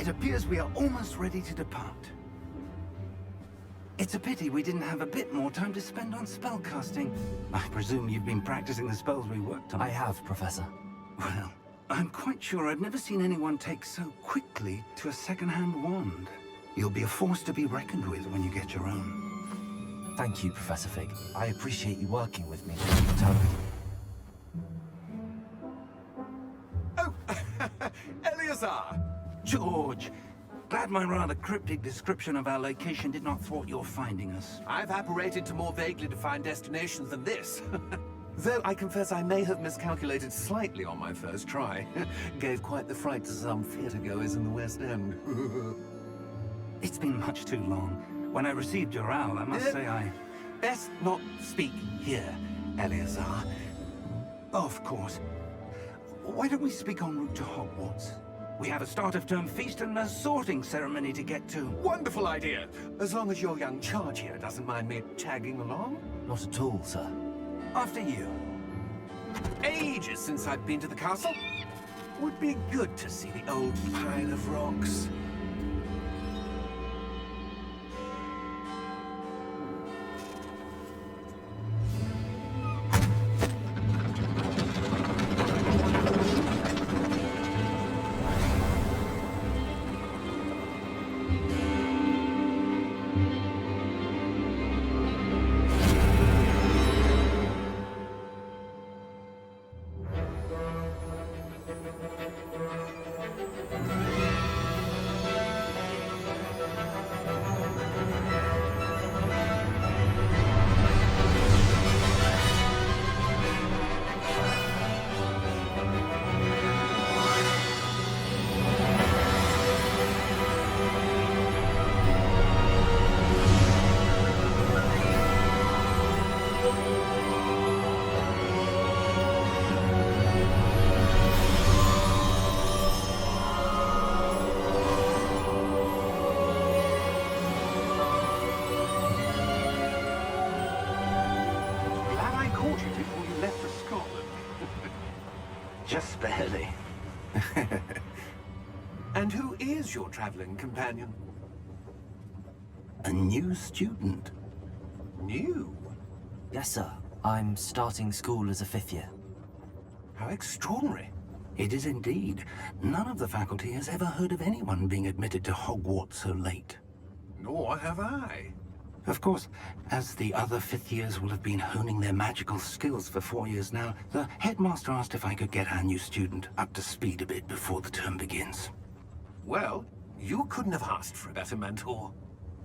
It appears we are almost ready to depart. It's a pity we didn't have a bit more time to spend on spellcasting. I presume you've been practicing the spells we worked on. I have, Professor. Well, I'm quite sure I've never seen anyone take so quickly to a second-hand wand. You'll be a force to be reckoned with when you get your own. Thank you, Professor Fig. I appreciate you working with me. Toad. Oh, Eleazar! George! Glad my rather cryptic description of our location did not thwart your finding us. I've apparated to more vaguely defined destinations than this. Though I confess I may have miscalculated slightly on my first try. Gave quite the fright to some theatre-goers in the West End. It's been much too long. When I received your owl, I must say I... Best not speak here, Eleazar. Of course. Why don't we speak en route to Hogwarts? We have a start-of-term feast and a sorting ceremony to get to. Wonderful idea! As long as your young charge here doesn't mind me tagging along. Not at all, sir. After you. Ages since I've been to the castle. Would be good to see the old pile of rocks. Just barely. And who is your traveling companion? A new student. New? Yes, sir. I'm starting school as a 5th year. How extraordinary. It is indeed. None of the faculty has ever heard of anyone being admitted to Hogwarts so late. Nor have I. Of course, as the other 5th years will have been honing their magical skills for 4 years now, the headmaster asked if I could get our new student up to speed a bit before the term begins. Well, you couldn't have asked for a better mentor.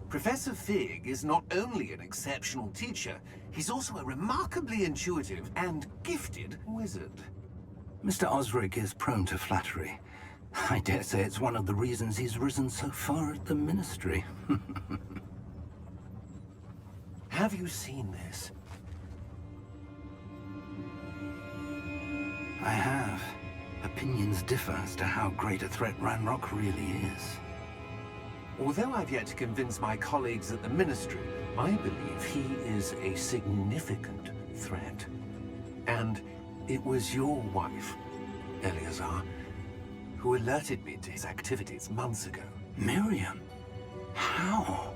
Professor Fig is not only an exceptional teacher, he's also a remarkably intuitive and gifted wizard. Mr. Osric is prone to flattery. I dare say it's one of the reasons he's risen so far at the Ministry. Have you seen this? I have. Opinions differ as to how great a threat Ranrock really is. Although I've yet to convince my colleagues at the Ministry, I believe he is a significant threat. And it was your wife, Eleazar, who alerted me to his activities months ago. Miriam? How?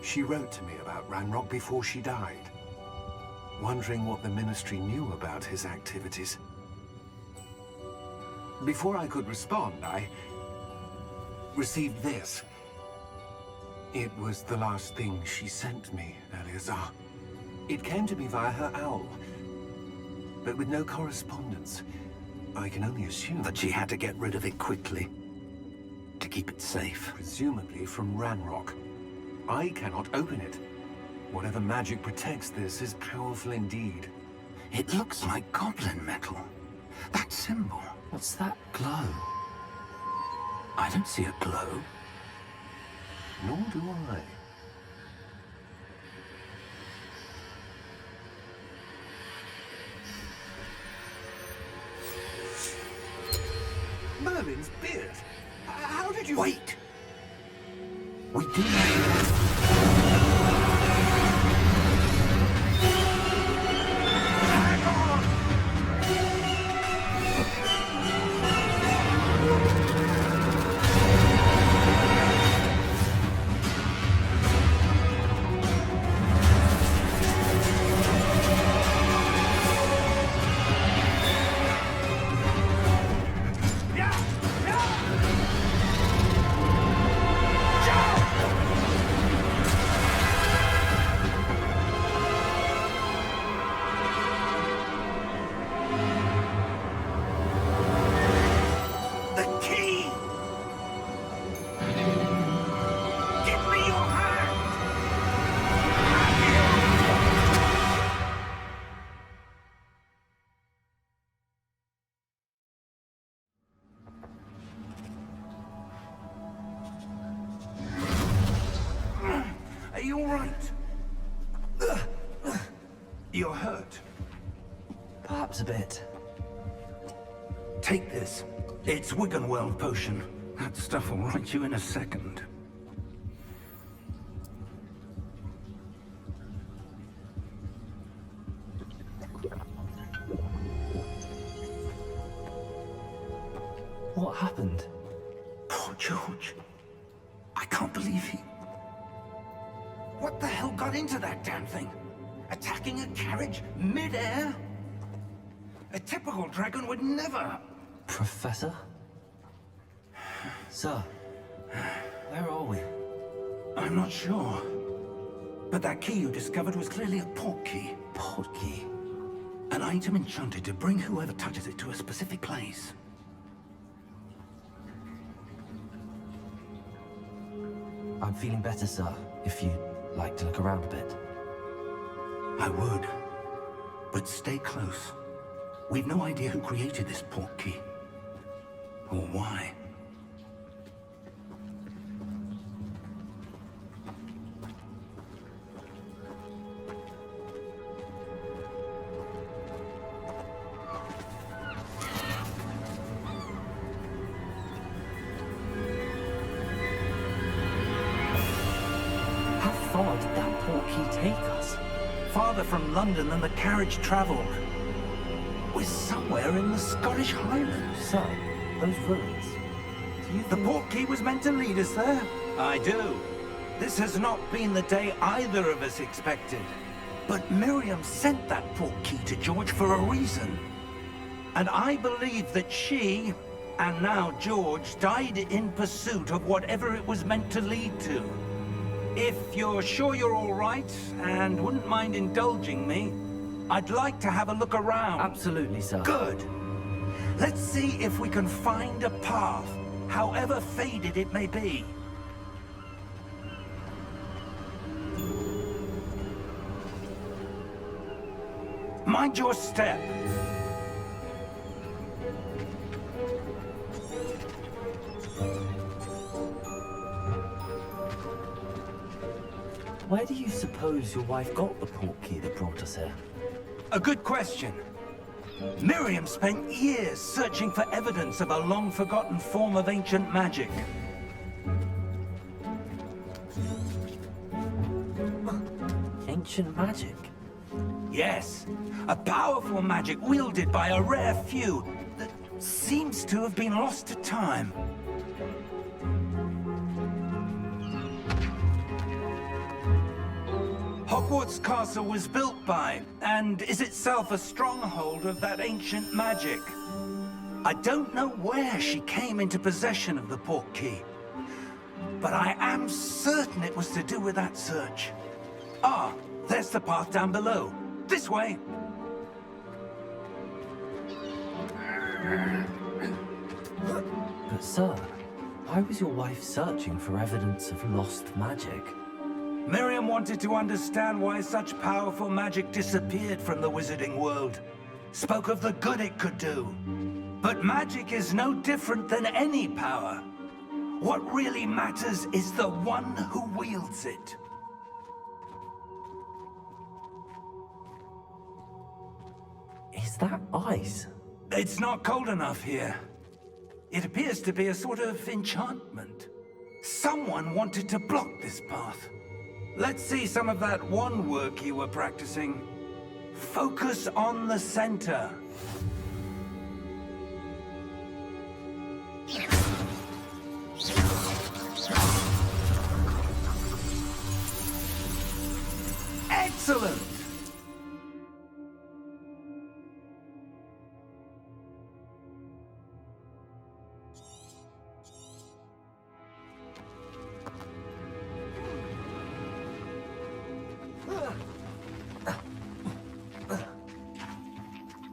She wrote to me about Ranrock before she died, wondering what the Ministry knew about his activities. Before I could respond, I received this. It was the last thing she sent me, Eleazar. It came to me via her owl, but with no correspondence. I can only assume That she had to get rid of it quickly, to keep it safe. presumably from Ranrock. I cannot open it. Whatever magic protects this is powerful indeed. It looks like goblin metal. That symbol. What's that glow? I don't see a glow. Nor do I. Merlin's beard. How did you... Wait! We do have... You're hurt. Perhaps a bit. Take this. It's Wiggenweld potion. That stuff will right you in a second. What happened? Poor George. I can't believe he... What the hell got into that damn thing? Attacking a carriage mid-air? A typical dragon would never... Professor? Sir, where are we? I'm not sure. But that key you discovered was clearly a port key. Port key? An item enchanted to bring whoever touches it to a specific place. I'm feeling better, sir, if you'd like to look around a bit. I would. But stay close. We've no idea who created this port key. Or why. How far did that port key take us? Farther from London than the carriage traveled. We're somewhere in the Scottish Highlands. Sir, those ruins. Do you The think... port key was meant to lead us there? I do. This has not been the day either of us expected. But Miriam sent that port key to George for a reason. And I believe that she, and now George, died in pursuit of whatever it was meant to lead to. If you're sure you're all right, and wouldn't mind indulging me, I'd like to have a look around. Absolutely, sir. Good. Let's see if we can find a path, however faded it may be. Mind your step. Where do you suppose your wife got the port key that brought us here? A good question. Miriam spent years searching for evidence of a long-forgotten form of ancient magic. Ancient magic? Yes, a powerful magic wielded by a rare few that seems to have been lost to time. Hogwarts Castle was built by, and is itself a stronghold of that ancient magic. I don't know where she came into possession of the port key, but I am certain it was to do with that search. Ah, there's the path down below. This way. But sir, why was your wife searching for evidence of lost magic? Miriam wanted to understand why such powerful magic disappeared from the wizarding world. Spoke of the good it could do. But magic is no different than any power. What really matters is the one who wields it. Is that ice? It's not cold enough here. It appears to be a sort of enchantment. Someone wanted to block this path. Let's see some of that one work you were practicing. Focus on the center. Excellent!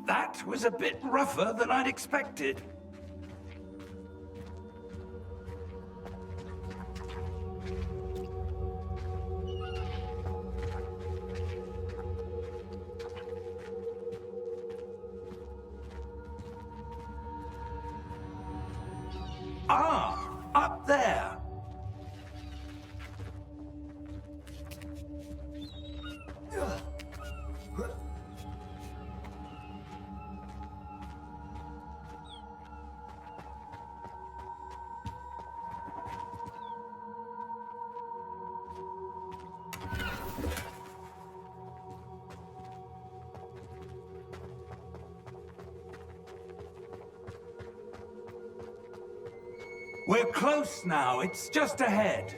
That was a bit rougher than I'd expected. Ah, up there. We're close now. It's just ahead.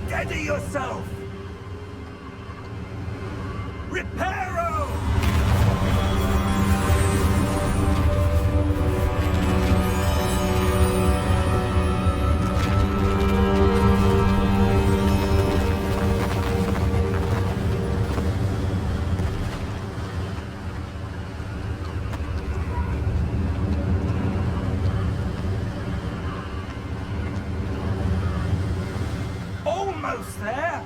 Steady yourself! Reparo! Almost there!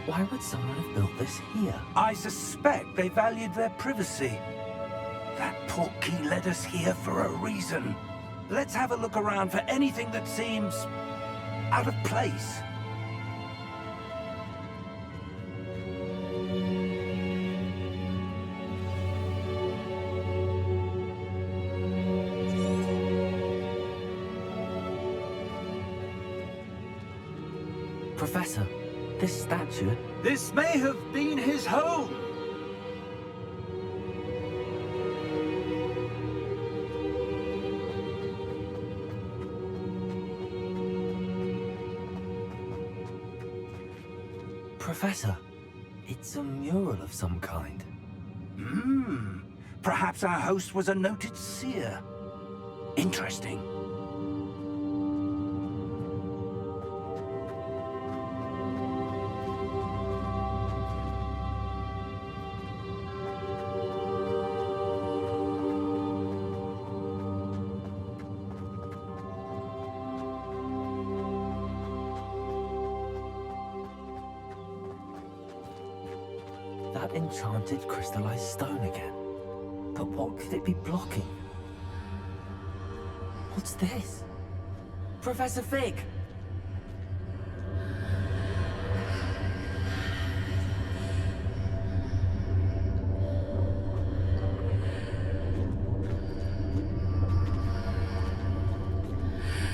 Why would someone have built this here? I suspect they valued their privacy. That portkey led us here for a reason. Let's have a look around for anything that seems out of place. Professor, this statue... This may have been his home. Professor, it's a mural of some kind. Perhaps our host was a noted seer. Interesting. That enchanted crystallized stone again. But what could it be blocking? What's this? Professor Fig!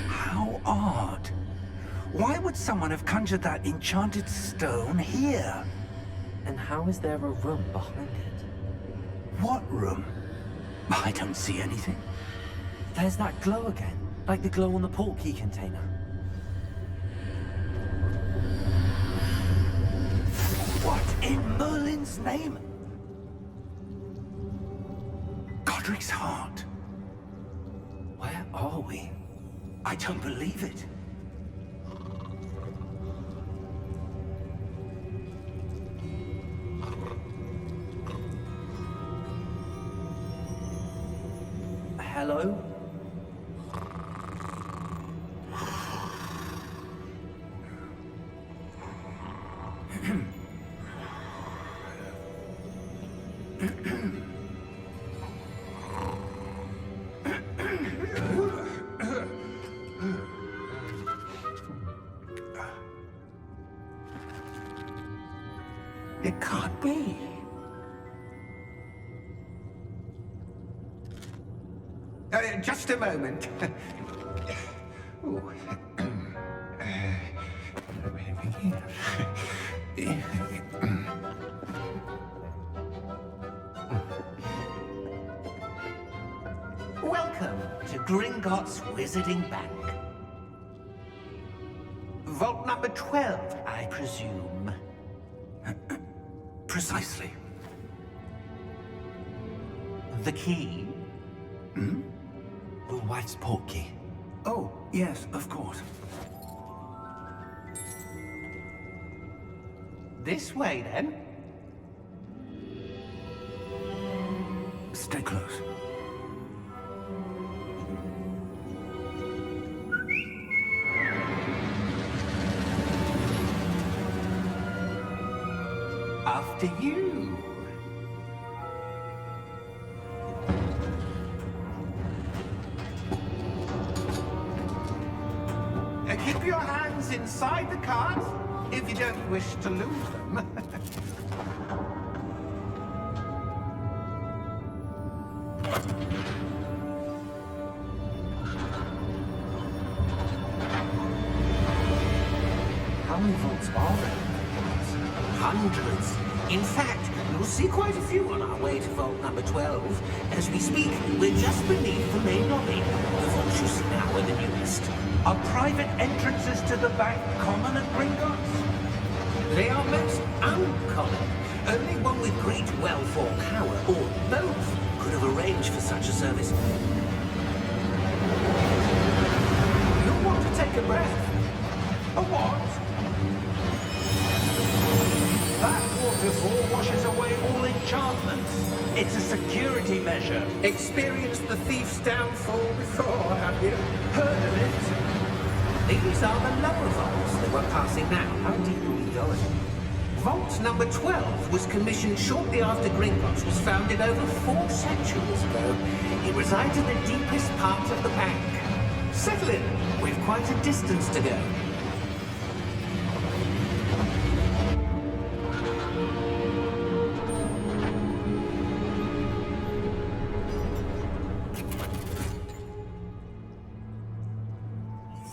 How odd. Why would someone have conjured that enchanted stone here? And how is there a room behind it? What room? I don't see anything. There's that glow again, like the glow on the portkey container. What in Merlin's name? Godric's heart. Where are we? I don't believe it. Hello? It can't be. Just a moment. Ooh. Welcome to Gringotts Wizarding Bank. Vault number 12, I presume. Precisely. The key? Your wife's portkey. Oh, yes, of course. This way, then. Stay close. After you. Keep your hands inside the cart. if you don't wish to lose them. How many vaults are there? Hundreds. In fact, you'll see quite a few on our way to vault number 12. As we speak, we're just beneath the main lobby. The vaults you see now are the newest. Are private entrances to the bank common at Gringotts? They are most uncommon. Only one with great wealth or power, or both, could have arranged for such a service. You'll want to take a breath. A what? That waterfall washes away all enchantments. It's a security measure. Experienced the thief's downfall before, have you? Heard of it? These are the lower vaults that we're passing now. How deep are we going? Vault number 12 was commissioned shortly after Gringotts was founded over 4 centuries ago. It resides in the deepest part of the bank. Settle in. We've quite a distance to go.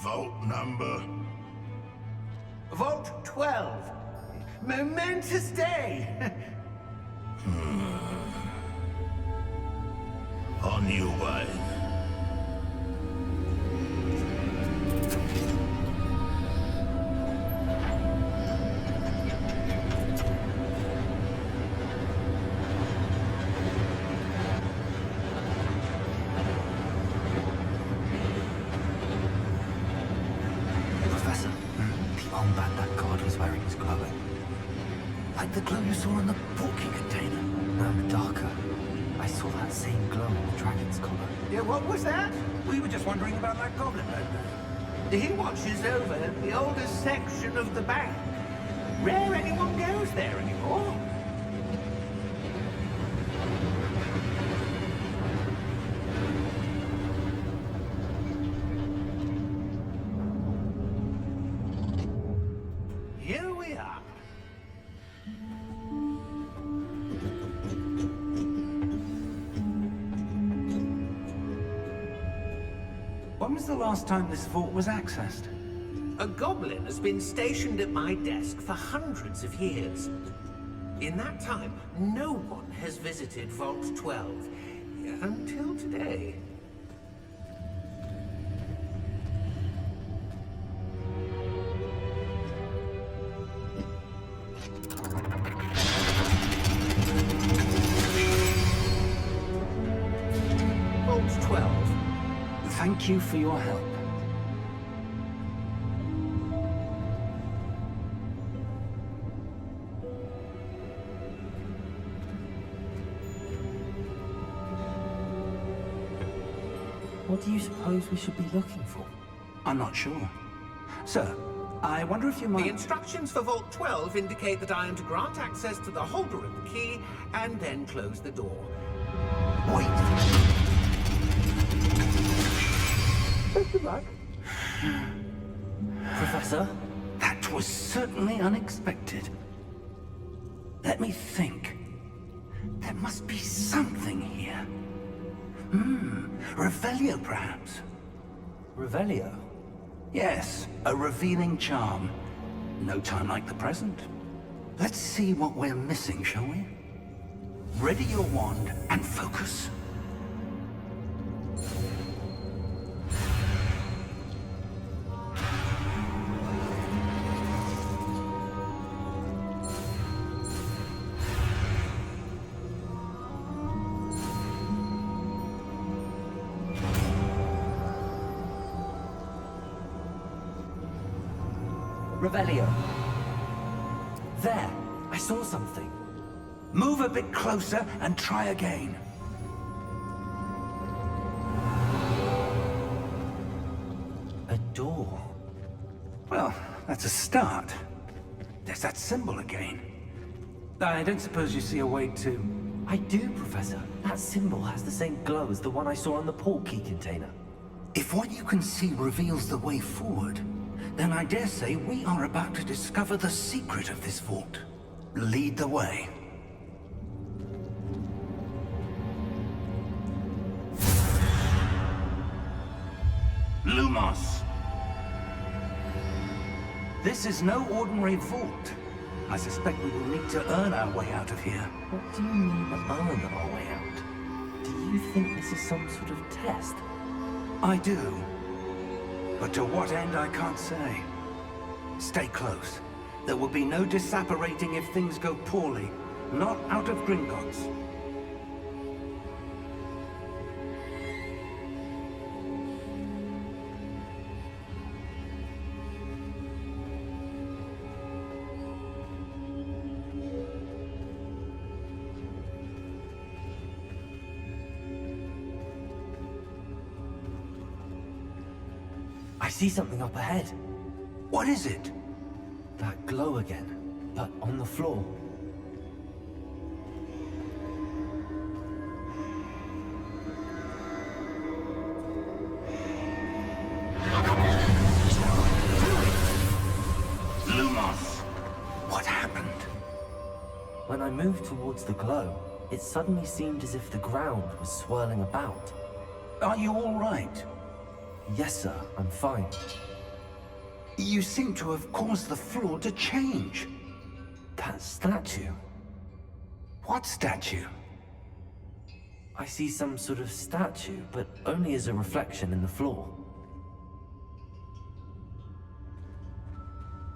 Vault number. Vault 12. Momentous day. On your way. Professor, the armband that guard was wearing is glowing. Like the glow you saw in the porky container. No, darker. I saw that same glow on the dragon's collar. Yeah, what was that? We were just wondering about that goblin over there. He watches over the oldest section of the bank. Rare anyone goes there anymore. Here we are. When was the last time this vault was accessed? A goblin has been stationed at my desk for hundreds of years. In that time, no one has visited Vault 12 until today. Vault 12. Thank you for your help. What do you suppose we should be looking for? I'm not sure. Sir, I wonder if you The might... instructions for Vault 12 indicate that I am to grant access to the holder of the key and then close the door. Wait. Professor? That was certainly unexpected. Let me think. There must be something here. Revelio, perhaps? Revelio? Yes, a revealing charm. No time like the present. Let's see what we're missing, shall we? Ready your wand and focus. Revelio. There! I saw something. Move a bit closer and try again. A door. Well, that's a start. There's that symbol again. I don't suppose you see a way to... I do, Professor. That symbol has the same glow as the one I saw on the port key container. If what you can see reveals the way forward, Then I dare say we are about to discover the secret of this vault. Lead the way. Lumos! This is no ordinary vault. I suspect we will need to earn our way out of here. What do you mean, earn our way out? Do you think this is some sort of test? I do. But to what end, I can't say. Stay close. There will be no disapparating if things go poorly. Not out of Gringotts. I see something up ahead. What is it? That glow again, but on the floor. Lumos! What happened? When I moved towards the glow, it suddenly seemed as if the ground was swirling about. Are you all right? Yes, sir, I'm fine. You seem to have caused the floor to change. That statue. What statue? I see some sort of statue, but only as a reflection in the floor.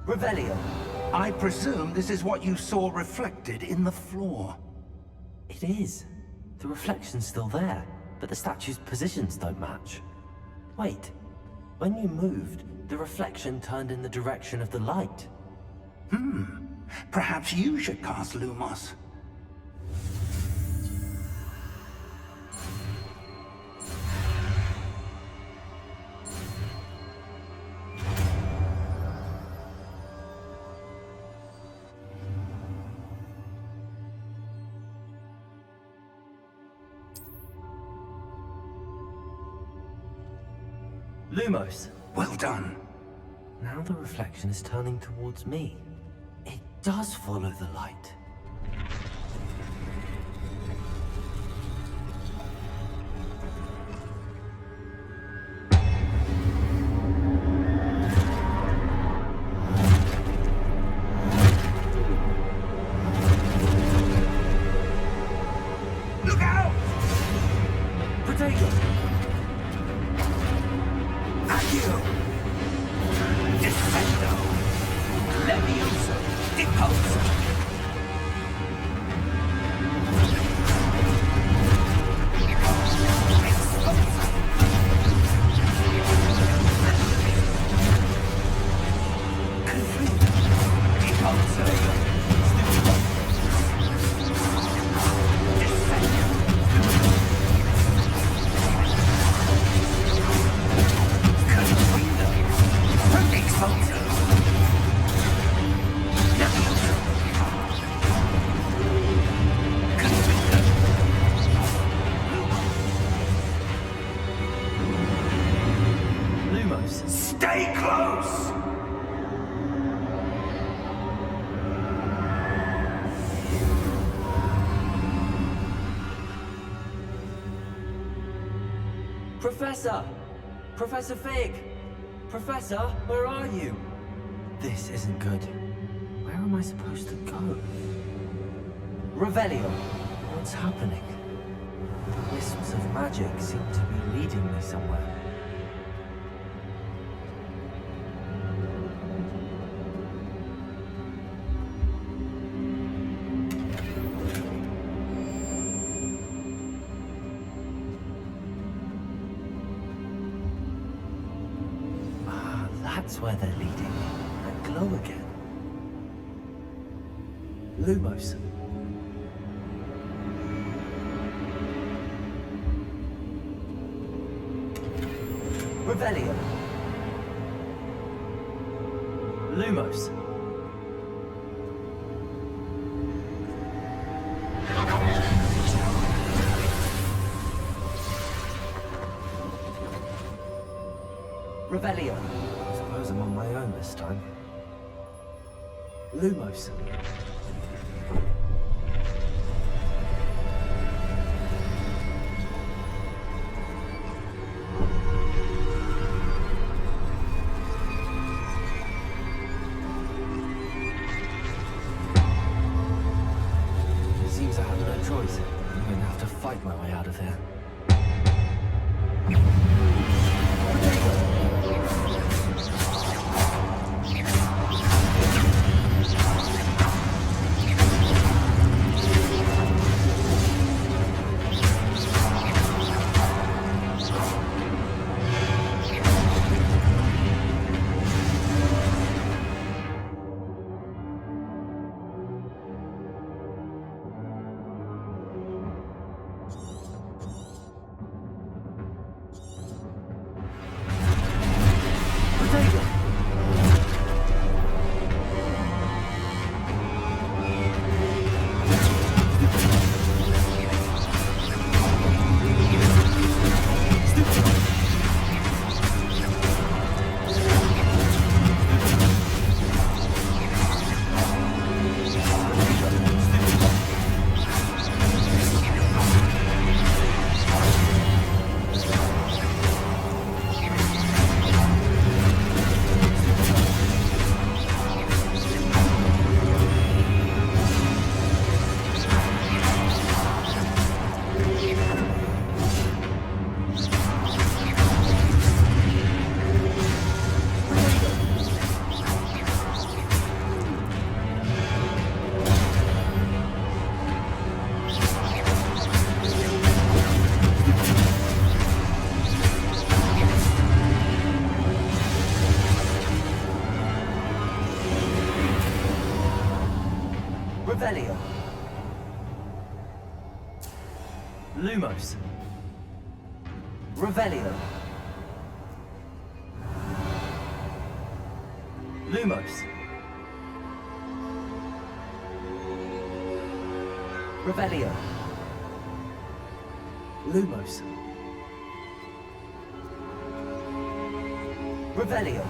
Revelio. I presume this is what you saw reflected in the floor. It is. The reflection's still there, but the statue's positions don't match. Wait. When you moved, the reflection turned in the direction of the light. Perhaps you should cast Lumos. Lumos! Well done. Now the reflection is turning towards me. It does follow the light. Look out! Potato! Accio! Descendo! Levioso! Deposo! Lumos! Stay close! Professor! Professor Fig! Professor, where are you? This isn't good. Where am I supposed to go? Revelio! What's happening? The wisps of magic seem to be leading me somewhere. That's where they're leading. That glow again. Lumos. Revelio. Lumos. Revelio. suppose I'm on my own this time. Lumos. Seems I have no choice. I'm going to have to fight my way out of here. Revelio. Lumos. Revelio. Lumos. Revelio. Lumos. Revelio.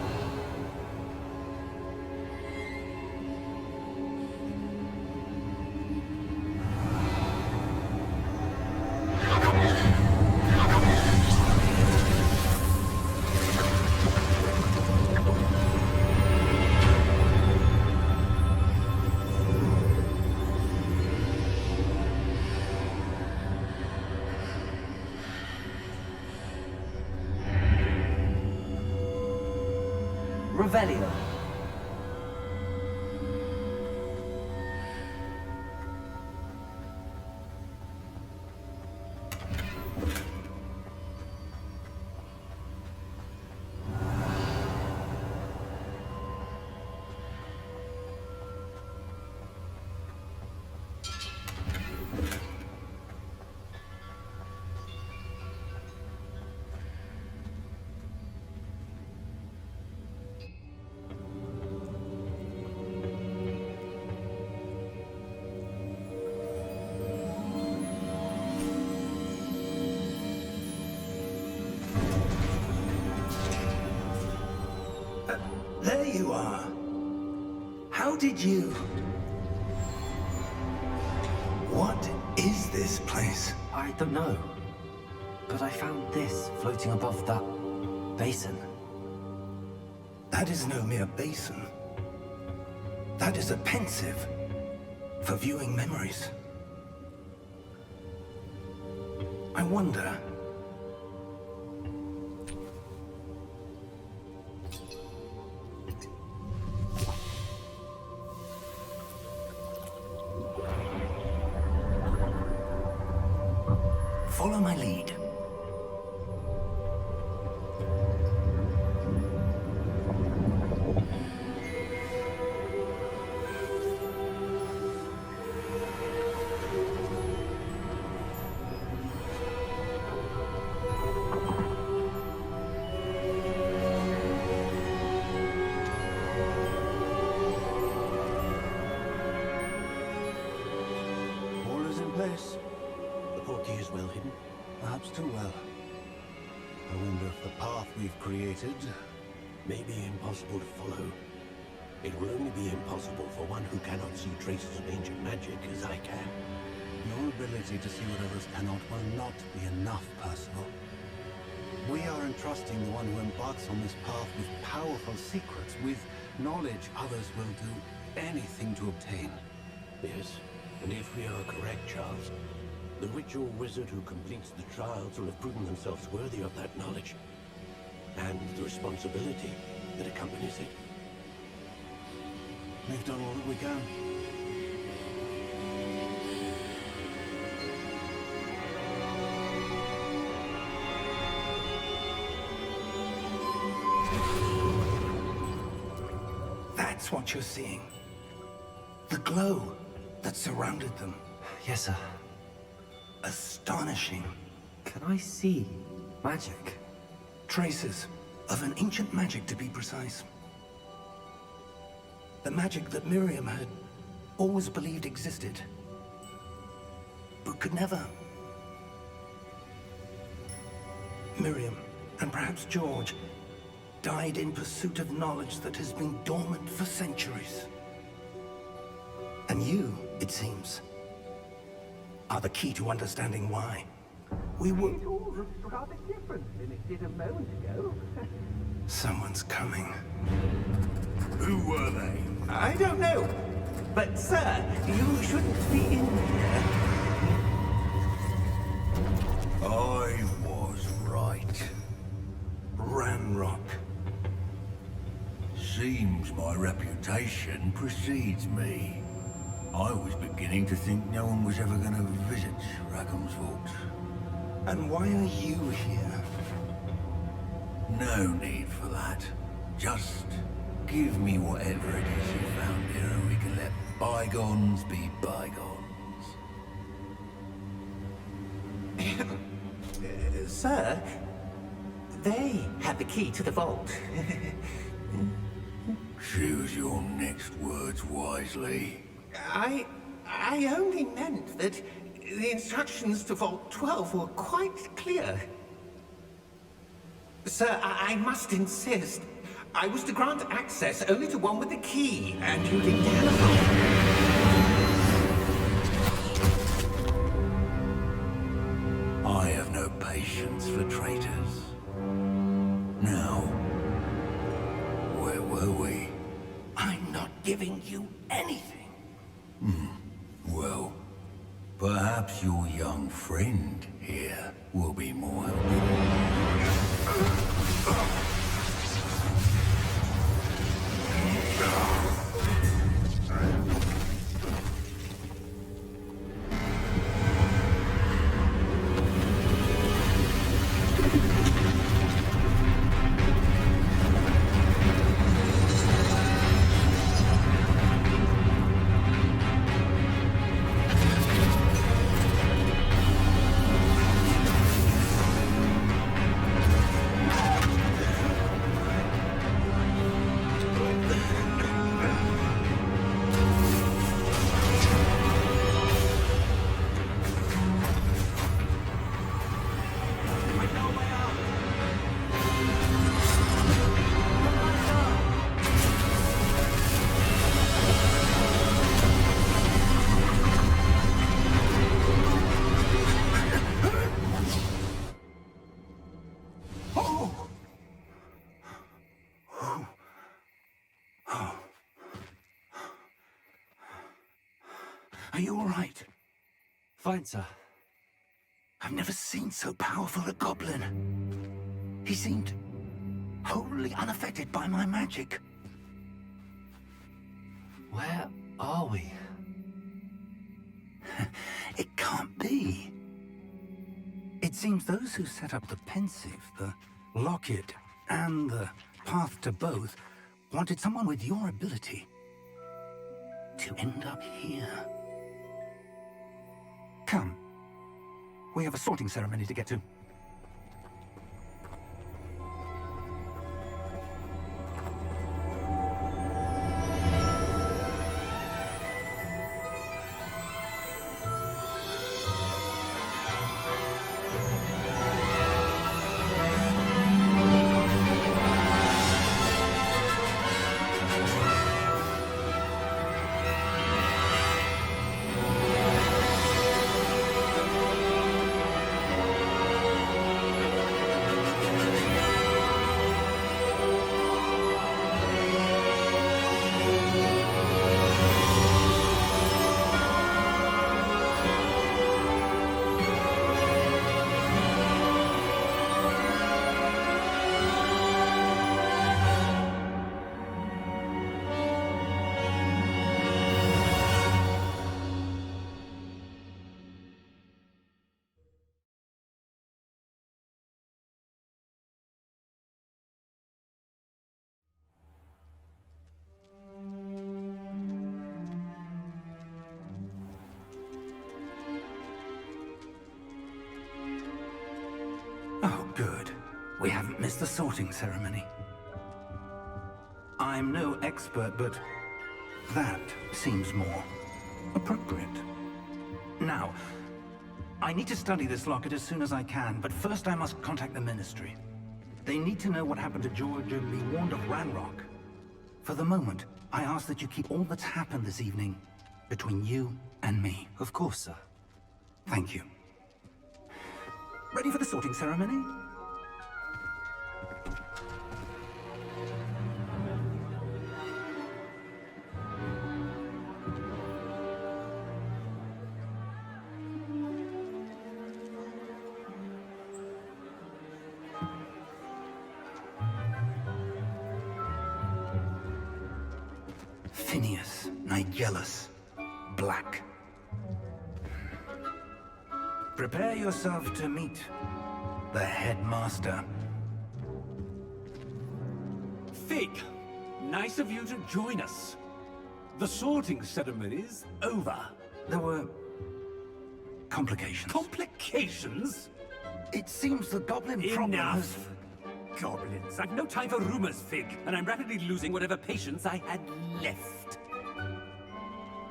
Revelio. There you are. How did you... What is this place? I don't know. But I found this floating above that basin. That is no mere basin. That is a pensive for viewing memories. I wonder... Follow my lead. All is in place. The portkey is well hidden. Perhaps too well. I wonder if the path we've created may be impossible to follow. It will only be impossible for one who cannot see traces of ancient magic as I can. Your ability to see what others cannot will not be enough, Percival. We are entrusting the one who embarks on this path with powerful secrets, with knowledge others will do anything to obtain. Yes, and if we are correct, Charles, the ritual wizard who completes the trials will have proven themselves worthy of that knowledge, and the responsibility that accompanies it. We've done all that we can. That's what you're seeing. The glow that surrounded them. Yes, sir. Astonishing. Can I see magic? Traces of an ancient magic, to be precise. The magic that Miriam had always believed existed, but could never. Miriam, and perhaps George, died in pursuit of knowledge that has been dormant for centuries. And you, it seems, are the key to understanding why. We were... It all looks rather different than it did a moment ago. Someone's coming. Who were they? I don't know. But, sir, you shouldn't be in here. I was right. Ramrock. Seems my reputation precedes me. I was beginning to think no one was ever going to visit Rackham's Vault. And why are you here? No need for that. Just give me whatever it is you found here and we can let bygones be bygones. Sir, they had the key to the vault. Choose your next words wisely. I only meant that the instructions to Vault 12 were quite clear. Sir, I must insist. I was to grant access only to one with the key, and you didn't telephone. I have no patience for traitors. Now, where were we? I'm not giving you anything. Well, perhaps your young friend here will be more helpful. Are you all right? Fine, sir. I've never seen so powerful a goblin. He seemed wholly unaffected by my magic. Where are we? It can't be. It seems those who set up the pensive, the locket, and the path to both wanted someone with your ability to end up here. Come. We have a sorting ceremony to get to. We haven't missed the sorting ceremony. I'm no expert, but that seems more appropriate. Now, I need to study this locket as soon as I can, but first I must contact the Ministry. They need to know what happened to George and be warned of Ranrock. For the moment, I ask that you keep all that's happened this evening between you and me. Of course, sir. Thank you. Ready for the sorting ceremony? Phineas, Nigellus, Black. Prepare yourself to meet the headmaster. Fig, nice of you to join us. The sorting ceremony's over. There were complications. Complications? It seems the goblin problem has... Enough! Goblins. I've no time for rumors, Fig, and I'm rapidly losing whatever patience I had left.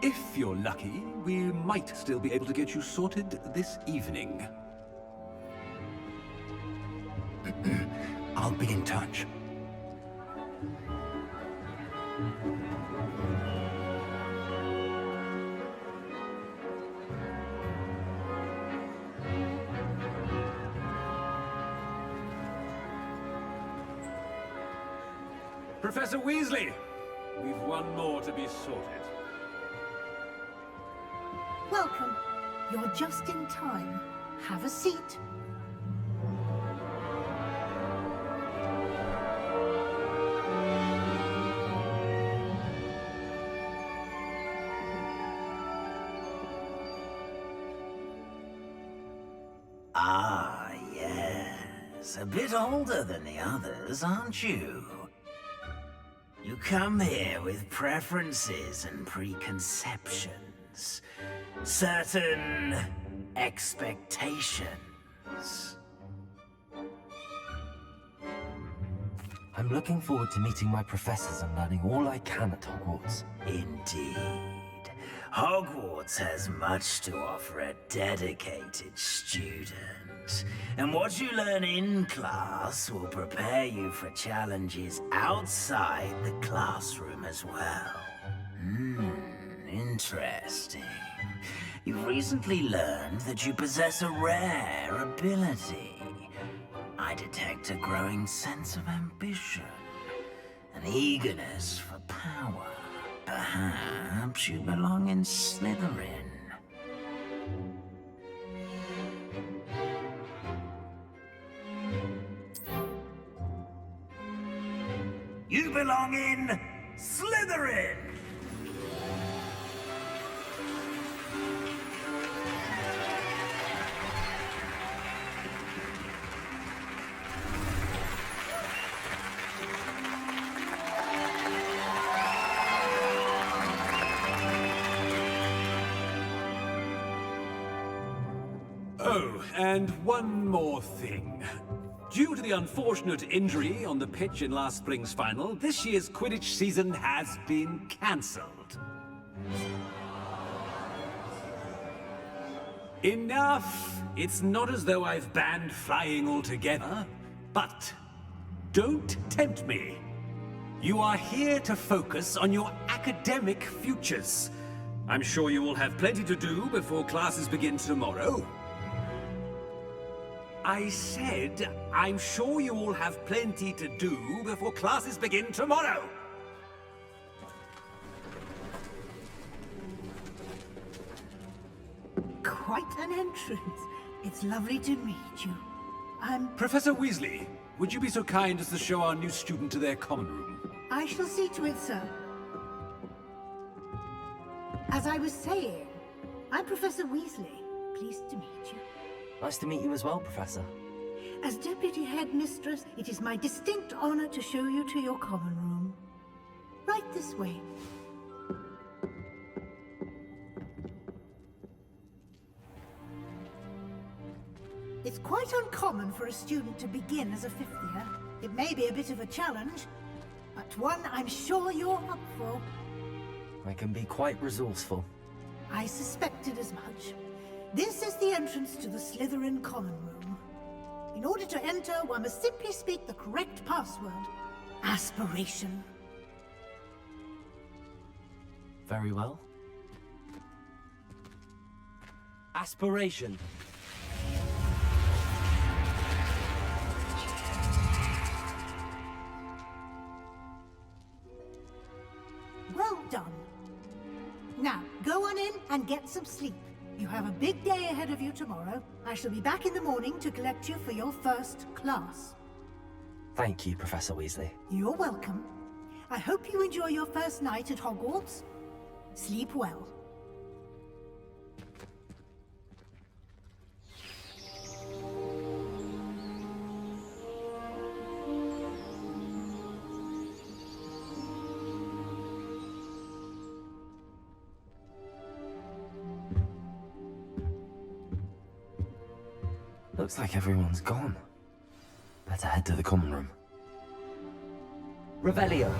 If you're lucky, we might still be able to get you sorted this evening. I'll be in touch. Professor Weasley, we've one more to be sorted. Welcome. You're just in time. Have a seat. Ah, yes. A bit older than the others, aren't you? You come here with preferences and preconceptions. Certain expectations. I'm looking forward to meeting my professors and learning all I can at Hogwarts. Indeed. Hogwarts has much to offer a dedicated student. And what you learn in class will prepare you for challenges outside the classroom as well. Interesting. You've recently learned that you possess a rare ability. I detect a growing sense of ambition, an eagerness for power. Perhaps you belong in Slytherin. You belong in Slytherin! Oh, and one more thing. Due to the unfortunate injury on the pitch in last spring's final, this year's Quidditch season has been cancelled. Enough! It's not as though I've banned flying altogether, but don't tempt me. You are here to focus on your academic futures. I'm sure you will have plenty to do before classes begin tomorrow. I said, I'm sure you all have plenty to do before classes begin tomorrow. Quite an entrance. It's lovely to meet you. Professor Weasley, would you be so kind as to show our new student to their common room? I shall see to it, sir. As I was saying, I'm Professor Weasley. Pleased to meet you. Nice to meet you as well, Professor. As Deputy Headmistress, it is my distinct honor to show you to your common room. Right this way. It's quite uncommon for a student to begin as a fifth year. It may be a bit of a challenge, but one I'm sure you're up for. I can be quite resourceful. I suspected as much. This is the entrance to the Slytherin common room. In order to enter, one must simply speak the correct password. Aspiration. Very well. Aspiration. Well done. Now, go on in and get some sleep. You have a big day ahead of you tomorrow. I shall be back in the morning to collect you for your first class. Thank you, Professor Weasley. You're welcome. I hope you enjoy your first night at Hogwarts. Sleep well. Looks like everyone's gone. Better head to the common room. Revelio.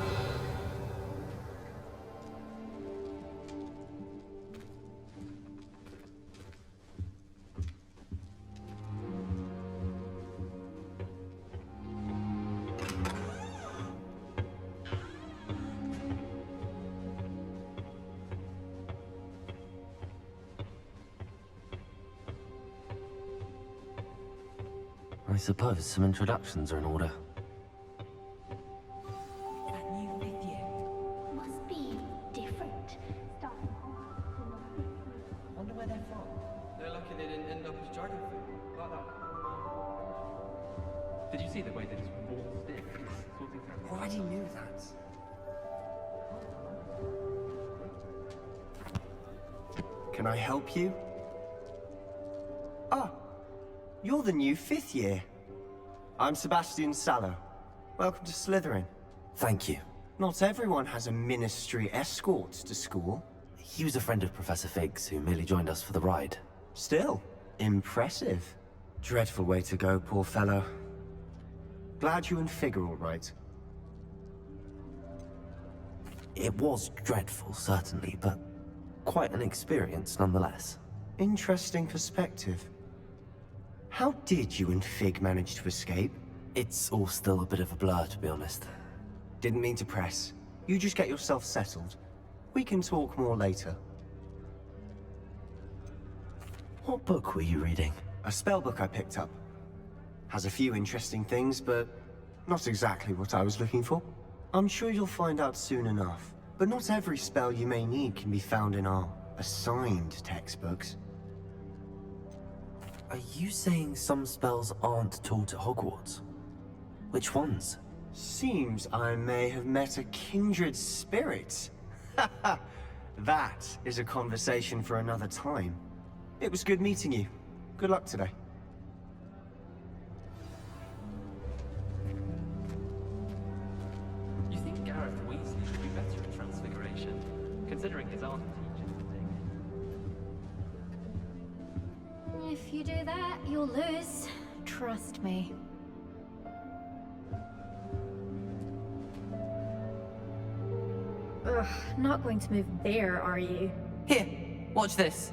I suppose some introductions are in order. That new fifth year must be different. Wonder where they're from. They're lucky they didn't end up as geography. Like that. Did you see the way they just waltzed in? Already knew that. Can I help you? Ah, you're the new fifth year. I'm Sebastian Sallow. Welcome to Slytherin. Thank you. Not everyone has a ministry escort to school. He was a friend of Professor Fig's who merely joined us for the ride. Still, impressive. Dreadful way to go, poor fellow. Glad you and Fig are all right. It was dreadful, certainly, but quite an experience nonetheless. Interesting perspective. How did you and Fig manage to escape? It's all still a bit of a blur, to be honest. Didn't mean to press. You just get yourself settled. We can talk more later. What book were you reading? A spell book I picked up. Has a few interesting things, but not exactly what I was looking for. I'm sure you'll find out soon enough. But not every spell you may need can be found in our assigned textbooks. Are you saying some spells aren't taught at Hogwarts? Which ones? Seems I may have met a kindred spirit. That is a conversation for another time. It was good meeting you. Good luck today. You think Gareth Weasley should be better at transfiguration, considering his art teacher thing? If you do that, you'll lose. Trust me. Ugh, not going to move there, are you? Here, watch this.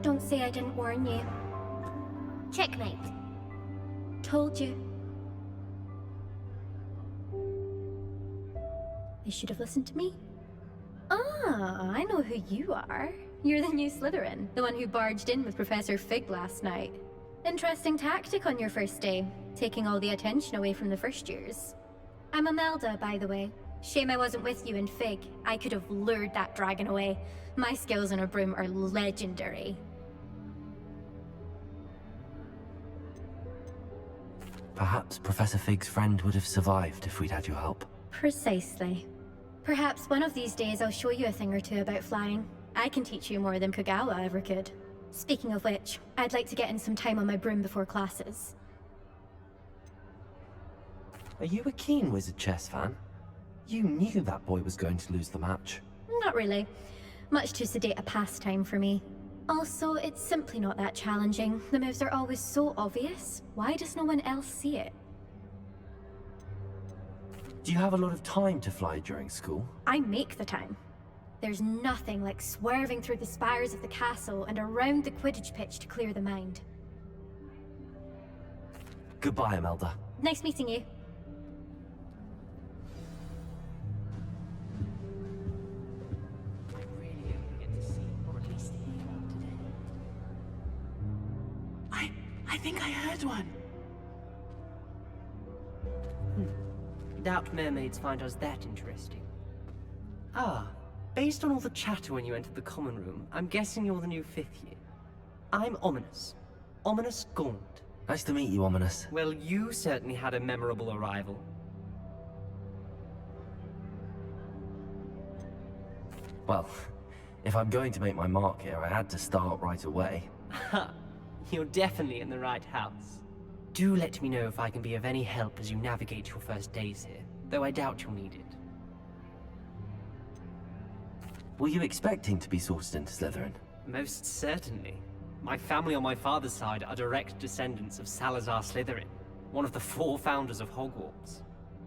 Don't say I didn't warn you. Checkmate. Told you. They should have listened to me. Ah, I know who you are. You're the new Slytherin, the one who barged in with Professor Fig last night. Interesting tactic on your first day, taking all the attention away from the first years. I'm Imelda, by the way. Shame I wasn't with you in Fig. I could have lured that dragon away. My skills on a broom are legendary. Perhaps Professor Fig's friend would have survived if we'd had your help. Precisely. Perhaps one of these days I'll show you a thing or two about flying. I can teach you more than Kagawa ever could. Speaking of which, I'd like to get in some time on my broom before classes. Are you a keen Wizard Chess fan? You knew that boy was going to lose the match. Not really. Much too sedate a pastime for me. Also, it's simply not that challenging. The moves are always so obvious. Why does no one else see it? Do you have a lot of time to fly during school? I make the time. There's nothing like swerving through the spires of the castle and around the Quidditch pitch to clear the mind. Goodbye, Imelda. Nice meeting you. I really hope we get to see, or at least hear one today. I think I heard one. Doubt mermaids find us that interesting. Ah, based on all the chatter when you entered the common room, I'm guessing you're the new 5th year. I'm Ominous. Ominous Gaunt. Nice to meet you, Ominous. Well, you certainly had a memorable arrival. Well, if I'm going to make my mark here, I had to start right away. Ha! You're definitely in the right house. Do let me know if I can be of any help as you navigate your first days here, though I doubt you'll need it. Were you expecting to be sorted into Slytherin? Most certainly. My family on my father's side are direct descendants of Salazar Slytherin, one of the 4 founders of Hogwarts.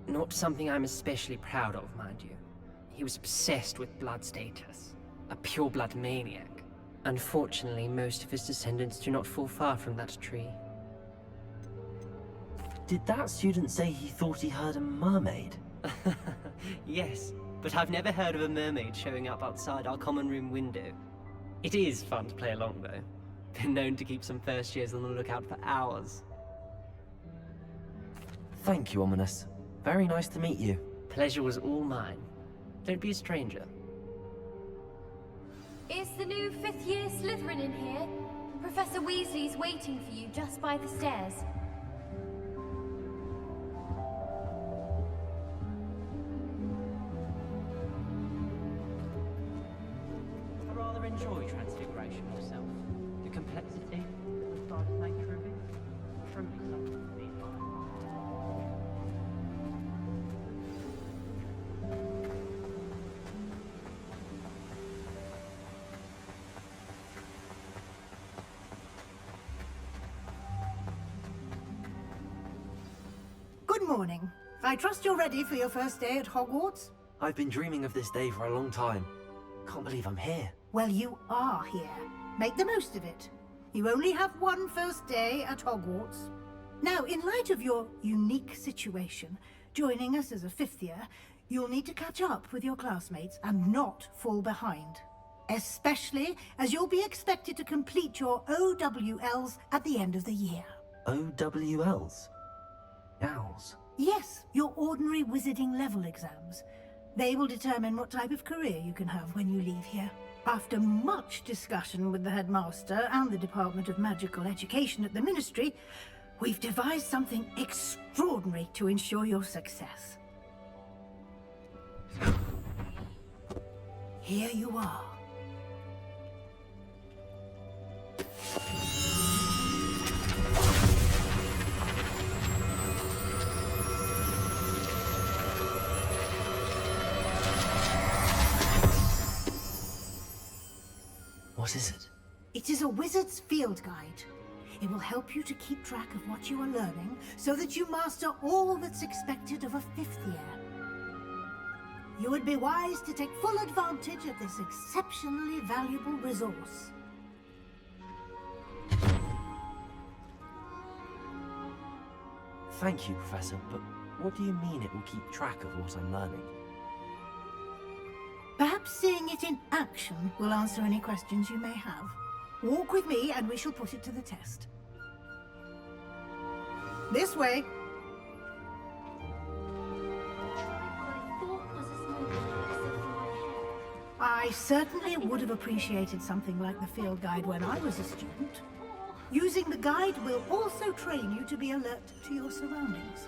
Not something I'm especially proud of, mind you. He was obsessed with blood status, a pure-blood maniac. Unfortunately, most of his descendants do not fall far from that tree. Did that student say he thought he heard a mermaid? Yes, but I've never heard of a mermaid showing up outside our common room window. It is fun to play along, though. Been known to keep some first years on the lookout for hours. Thank you, Ominous. Very nice to meet you. Pleasure was all mine. Don't be a stranger. Is the new 5th year Slytherin in here? Professor Weasley's waiting for you just by the stairs. I rather enjoy Transfiguration myself. The complexity, the dark nature of it, truly something to be admired. Good morning. I trust you're ready for your first day at Hogwarts? I've been dreaming of this day for a long time. Can't believe I'm here. Well, you are here. Make the most of it. You only have one first day at Hogwarts. Now, in light of your unique situation, joining us as a 5th year, you'll need to catch up with your classmates and not fall behind. Especially as you'll be expected to complete your OWLs at the end of the year. OWLs? Owls? Yes, your ordinary wizarding level exams. They will determine what type of career you can have when you leave here. After much discussion with the headmaster and the Department of Magical Education at the Ministry, we've devised something extraordinary to ensure your success. Here you are. What is it? It is a wizard's field guide. It will help you to keep track of what you are learning so that you master all that's expected of a 5th year. You would be wise to take full advantage of this exceptionally valuable resource. Thank you, Professor, but what do you mean it will keep track of what I'm learning? Perhaps seeing it in action will answer any questions you may have. Walk with me and we shall put it to the test. This way. I certainly would have appreciated something like the field guide when I was a student. Using the guide will also train you to be alert to your surroundings.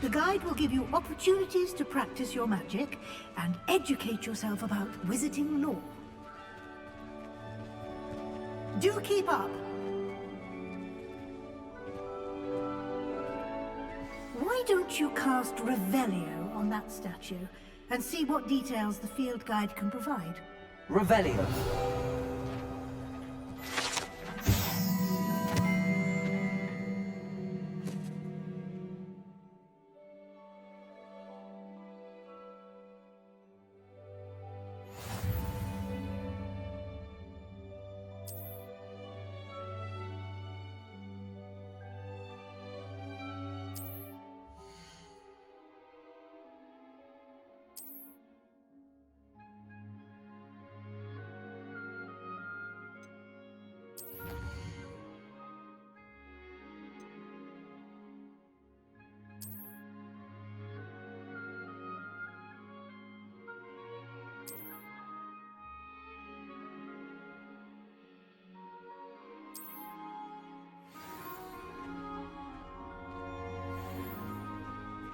The guide will give you opportunities to practice your magic and educate yourself about wizarding lore. Do keep up! Why don't you cast Revelio on that statue and see what details the field guide can provide. Revelio.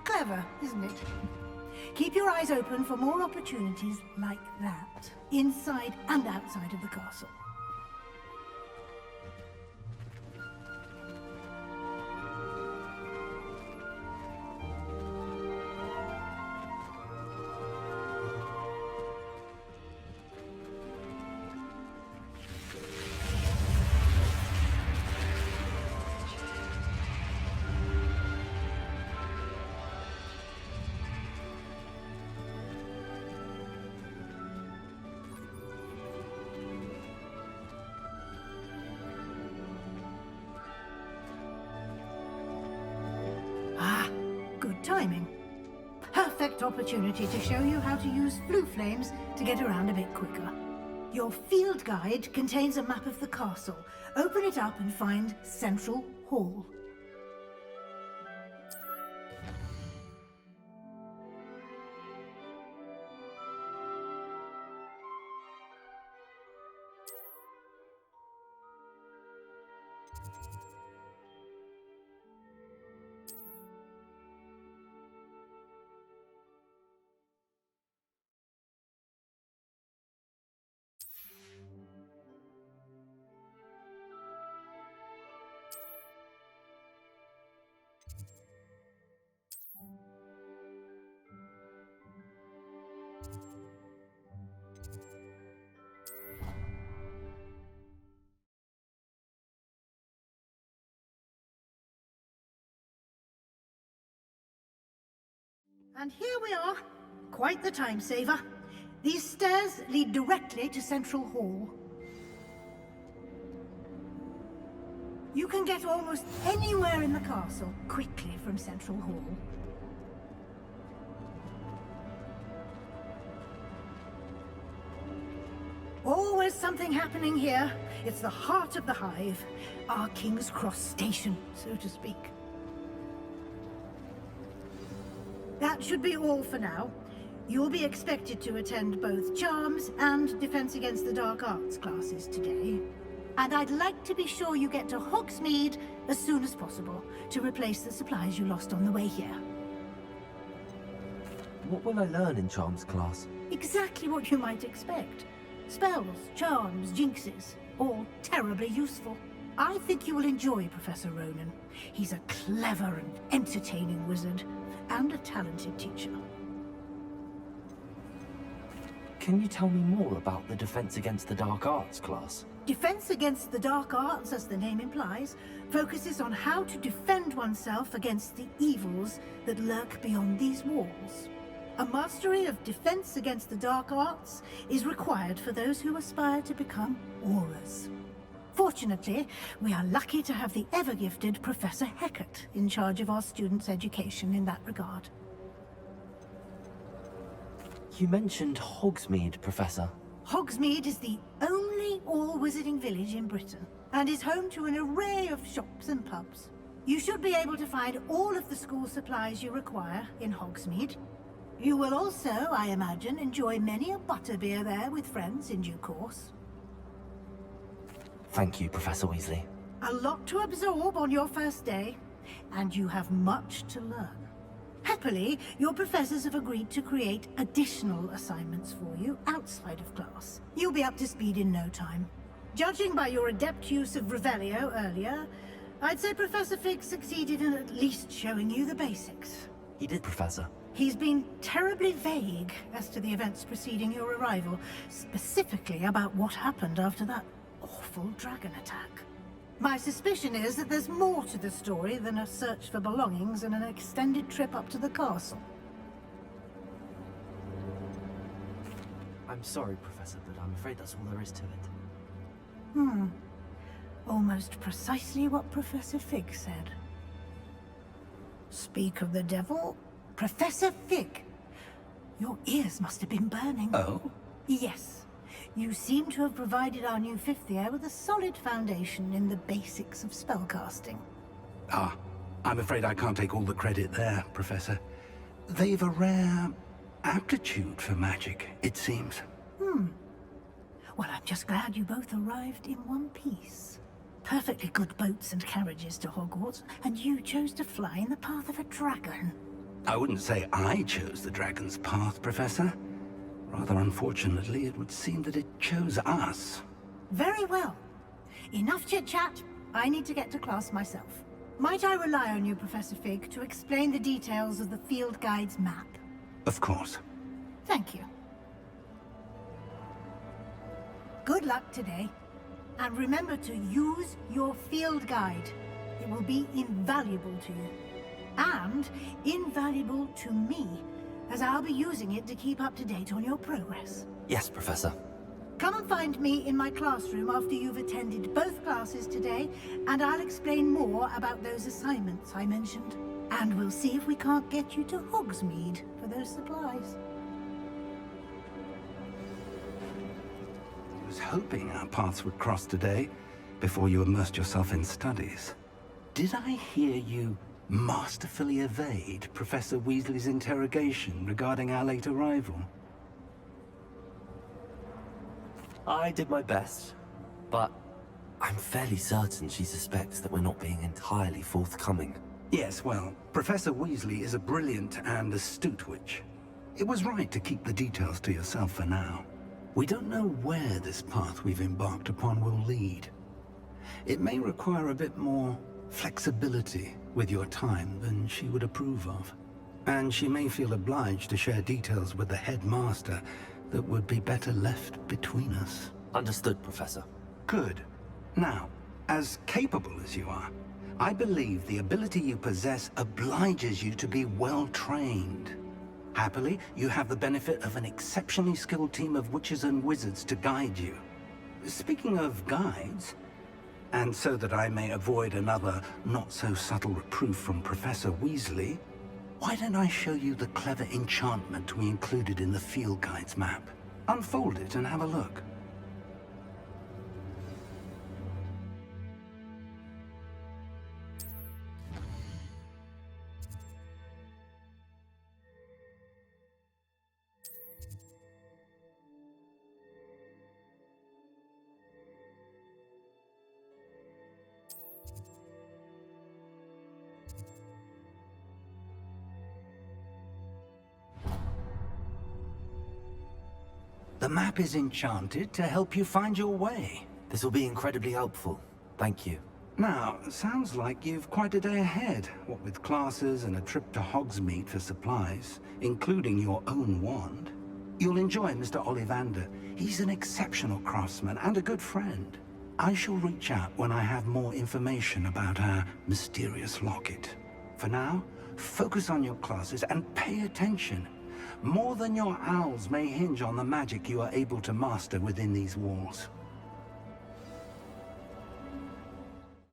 Clever, isn't it? Keep your eyes open for more opportunities like that, inside and outside of the castle. Good timing. Perfect opportunity to show you how to use flue flames to get around a bit quicker. Your field guide contains a map of the castle. Open it up and find Central Hall. And here we are. Quite the time saver. These stairs lead directly to Central Hall. You can get almost anywhere in the castle quickly from Central Hall. Always something happening here. It's the heart of the hive. Our King's Cross station, so to speak. That should be all for now. You'll be expected to attend both Charms and Defense Against the Dark Arts classes today. And I'd like to be sure you get to Hogsmeade as soon as possible to replace the supplies you lost on the way here. What will I learn in Charms class? Exactly what you might expect. Spells, charms, jinxes, all terribly useful. I think you will enjoy Professor Ronan. He's a clever and entertaining wizard, and a talented teacher. Can you tell me more about the Defense Against the Dark Arts class? Defense Against the Dark Arts, as the name implies, focuses on how to defend oneself against the evils that lurk beyond these walls. A mastery of Defense Against the Dark Arts is required for those who aspire to become Aurors. Fortunately, we are lucky to have the ever-gifted Professor Hecat in charge of our students' education in that regard. You mentioned Hogsmeade, Professor. Hogsmeade is the only all-wizarding village in Britain, and is home to an array of shops and pubs. You should be able to find all of the school supplies you require in Hogsmeade. You will also, I imagine, enjoy many a butterbeer there with friends in due course. Thank you, Professor Weasley. A lot to absorb on your first day, and you have much to learn. Happily, your professors have agreed to create additional assignments for you outside of class. You'll be up to speed in no time. Judging by your adept use of Revelio earlier, I'd say Professor Fig succeeded in at least showing you the basics. He did, Professor. He's been terribly vague as to the events preceding your arrival, specifically about what happened after that awful dragon attack. My suspicion is that there's more to the story than a search for belongings and an extended trip up to the castle. I'm sorry, Professor, but I'm afraid that's all there is to it. Almost precisely what Professor Fig said. Speak of the devil, Professor Fig. Your ears must have been burning. Oh? Yes. You seem to have provided our new fifth year with a solid foundation in the basics of spellcasting. Ah, I'm afraid I can't take all the credit there, Professor. They've a rare aptitude for magic, it seems. Well, I'm just glad you both arrived in one piece. Perfectly good boats and carriages to Hogwarts, and you chose to fly in the path of a dragon. I wouldn't say I chose the dragon's path, Professor. Rather unfortunately, it would seem that it chose us. Very well. Enough chit-chat. I need to get to class myself. Might I rely on you, Professor Fig, to explain the details of the field guide's map? Of course. Thank you. Good luck today. And remember to use your field guide. It will be invaluable to you. And invaluable to me, as I'll be using it to keep up to date on your progress. Yes, Professor. Come and find me in my classroom after you've attended both classes today, and I'll explain more about those assignments I mentioned. And we'll see if we can't get you to Hogsmeade for those supplies. I was hoping our paths would cross today, before you immersed yourself in studies. Did I hear you masterfully evade Professor Weasley's interrogation regarding our late arrival? I did my best, but I'm fairly certain she suspects that we're not being entirely forthcoming. Yes, well, Professor Weasley is a brilliant and astute witch. It was right to keep the details to yourself for now. We don't know where this path we've embarked upon will lead. It may require a bit more flexibility with your time than she would approve of. And she may feel obliged to share details with the headmaster that would be better left between us. Understood, Professor. Good. Now, as capable as you are, I believe the ability you possess obliges you to be well-trained. Happily, you have the benefit of an exceptionally skilled team of witches and wizards to guide you. Speaking of guides, and so that I may avoid another not-so-subtle reproof from Professor Weasley, why don't I show you the clever enchantment we included in the field guide's map? Unfold it and have a look. The map is enchanted to help you find your way. This will be incredibly helpful. Thank you. Now, sounds like you've quite a day ahead, what with classes and a trip to Hogsmeade for supplies, including your own wand. You'll enjoy Mr. Ollivander. He's an exceptional craftsman and a good friend. I shall reach out when I have more information about our mysterious locket. For now, focus on your classes and pay attention. More than your owls may hinge on the magic you are able to master within these walls.